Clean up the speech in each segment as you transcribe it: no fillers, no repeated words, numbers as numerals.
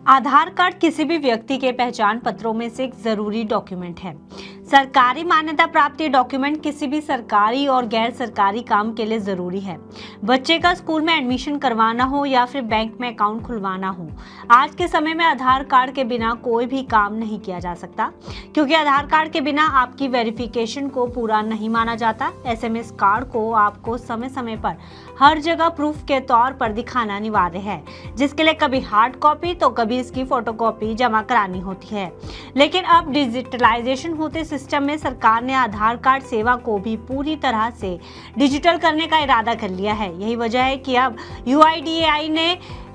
आधार card किसी भी व्यक्ति के पहचान पत्रों में से एक जरूरी डॉक्यूमेंट है। सरकारी मान्यता प्राप्त ये डॉक्यूमेंट किसी भी सरकारी और गैर सरकारी काम के लिए जरूरी है। बच्चे का स्कूल में एडमिशन करवाना हो या फिर बैंक में अकाउंट खुलवाना हो, आज के समय में आधार कार्ड के बिना कोई भी काम नहीं किया जा सकता, क्योंकि आधार कार्ड के बिना आपकी वेरिफिकेशन को पूरा नहीं माना जाता। एसएमएस कार्ड को आपको समय समय पर हर जगह प्रूफ के तौर पर दिखाना अनिवार्य है, जिसके लिए कभी हार्ड कॉपी तो कभी इसकी फोटोकॉपी जमा करानी होती है। लेकिन अब डिजिटलाइजेशन होते सिस्टम में सरकार ने आधार कार्ड सेवा को भी पूरी तरह से डिजिटल करने का इरादा कर लिया है। यही वजह है कि अब यूआईडीएआई ने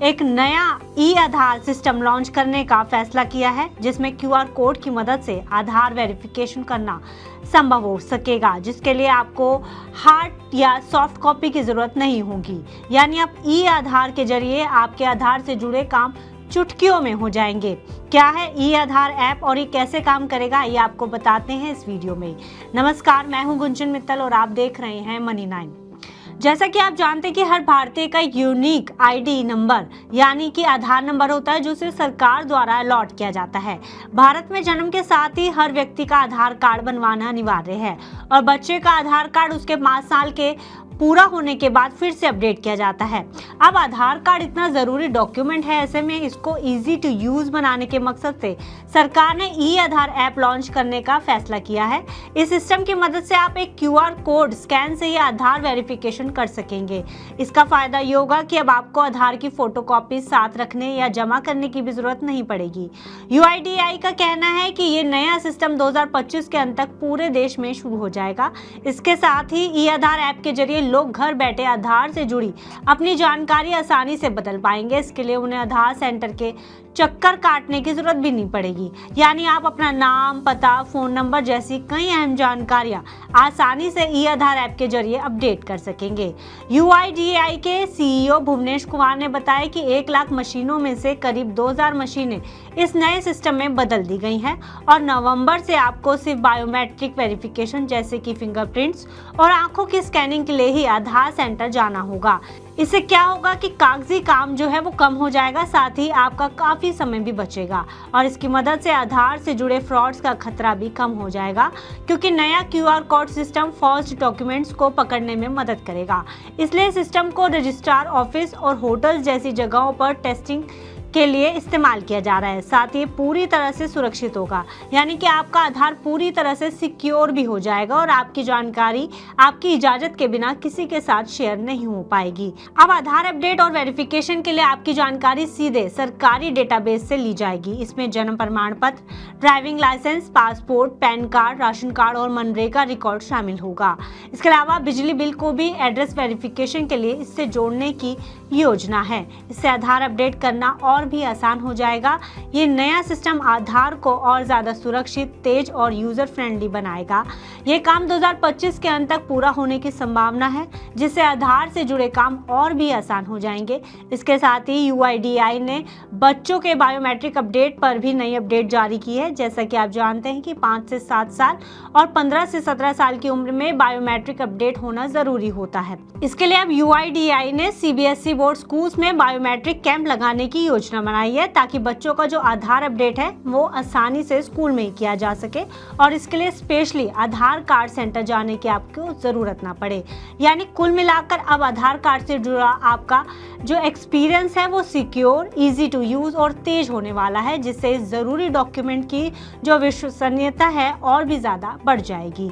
एक नया ई आधार सिस्टम लॉन्च करने का फैसला किया है, जिसमें क्यूआर कोड की मदद से आधार वेरिफिकेशन करना संभव हो सकेगा, जिसके लिए आपको हार्ड या सॉफ्ट कॉपी की जरूरत नहीं होगी। यानी आप ई आधार के जरिए आपके आधार से जुड़े काम चुटकियों में हो जाएंगे। क्या है ई आधार ऐप और ये कैसे काम करेगा, ये आपको बताते हैं इस वीडियो में। नमस्कार, मैं हूं गुंजन मित्तल और आप देख रहे हैं मनी 9। जैसा कि आप जानते हैं कि हर भारतीय का यूनिक आईडी नंबर यानी कि आधार नंबर होता है, जो सिर्फ सरकार द्वारा अलॉट किया जाता है। भारत में जन्म के साथ ही हर व्यक्ति का आधार कार्ड बनवाना अनिवार्य है और बच्चे का आधार कार्ड उसके 5 साल के पूरा होने के बाद फिर से अपडेट किया जाता है। अब आधार कार्ड इतना जरूरी डॉक्यूमेंट है, ऐसे में इसको इजी टू यूज बनाने के मकसद से सरकार ने ई आधार ऐप लॉन्च करने का फैसला किया है। इस सिस्टम की मदद से आप एक क्यूआर कोड स्कैन से ही आधार वेरिफिकेशन कर सकेंगे। इसका फायदा ये होगा कि अब आपको आधार की फोटोकॉपी साथ रखने या जमा करने की भी जरूरत नहीं पड़ेगी। यूआईडीएआई का कहना है कि ये नया सिस्टम 2025 के अंत तक पूरे देश में शुरू हो जाएगा। इसके साथ ही ई आधार ऐप के जरिए लोग घर बैठे आधार से जुड़ी अपनी जानकारी आसानी से बदल पाएंगे। इसके लिए उन्हें आधार सेंटर के चक्कर काटने की जरूरत भी नहीं पड़ेगी। यानी आप अपना नाम, पता, फोन नंबर जैसी कई अहम जानकारियां आसानी से ई आधार ऐप के जरिए अपडेट कर सकेंगे। यूआईडीएआई के सीईओ भुवनेश कुमार ने बताया कि 1 लाख मशीनों में से करीब 2000 मशीनें इस नए सिस्टम में बदल दी गई हैं और नवंबर से आपको सिर्फ बायोमेट्रिक वेरिफिकेशन जैसे कि फिंगरप्रिंट्स और आंखों की स्कैनिंग के लिए ही आधार सेंटर जाना होगा। इससे क्या होगा कि कागजी काम जो है वो कम हो जाएगा, साथ ही आपका काफी समय भी बचेगा और इसकी मदद से आधार से जुड़े फ्रॉड्स का खतरा भी कम हो जाएगा, क्योंकि नया QR code system false documents को पकड़ने में मदद करेगा। इसलिए सिस्टम को रजिस्ट्रार ऑफिस और होटल्स जैसी जगहों पर टेस्टिंग के लिए इस्तेमाल किया जा रहा है। साथ ही पूरी तरह से सुरक्षित होगा, यानी कि आपका आधार पूरी तरह से सिक्योर भी हो जाएगा और आपकी जानकारी आपकी इजाजत के बिना किसी के साथ शेयर नहीं हो पाएगी। अब आधार अपडेट और वेरिफिकेशन के लिए आपकी जानकारी सीधे सरकारी डेटाबेस से ली जाएगी। इसमें जन्म प्रमाण पत्र, driving licence, passport, PAN card, ration card और मनरेगा रिकॉर्ड शामिल होगा। इसके अलावा बिजली बिल को भी एड्रेस वेरिफिकेशन के लिए इससे जोड़ने की योजना है। इससे आधार अपडेट करना और भी आसान हो जाएगा। ये नया सिस्टम आधार को और ज्यादा सुरक्षित, तेज और यूजर फ्रेंडली बनाएगा। ये काम 2025 के अंत तक पूरा होने की संभावना है, जिससे आधार से जुड़े काम और भी आसान हो जाएंगे। इसके साथ ही यूआईडीएआई ने बच्चों के बायोमेट्रिक अपडेट पर भी नई अपडेट जारी की है। जैसा कि आप जानते हैं कि 5 से 7 साल और 15 से 17 साल की उम्र में बायोमेट्रिक अपडेट होना जरूरी होता है। इसके लिए अब यूआईडीएआई ने सीबीएसई बोर्ड स्कूल्स में बायोमेट्रिक कैंप लगाने की योजना बनाई है, ताकि बच्चों का जो आधार अपडेट है वो आसानी से स्कूल में ही किया जा सके और इसके लिए स्पेशली आधार कार्ड सेंटर जाने की आपको जरूरत ना पड़े। यानी कुल मिलाकर अब आधार कार्ड से जुड़ा आपका जो एक्सपीरियंस है वो सिक्योर, इजी टू यूज और तेज होने वाला है, जिससे इस जरूरी डॉक्यूमेंट की जो विश्वसनीयता है और भी ज्यादा बढ़ जाएगी।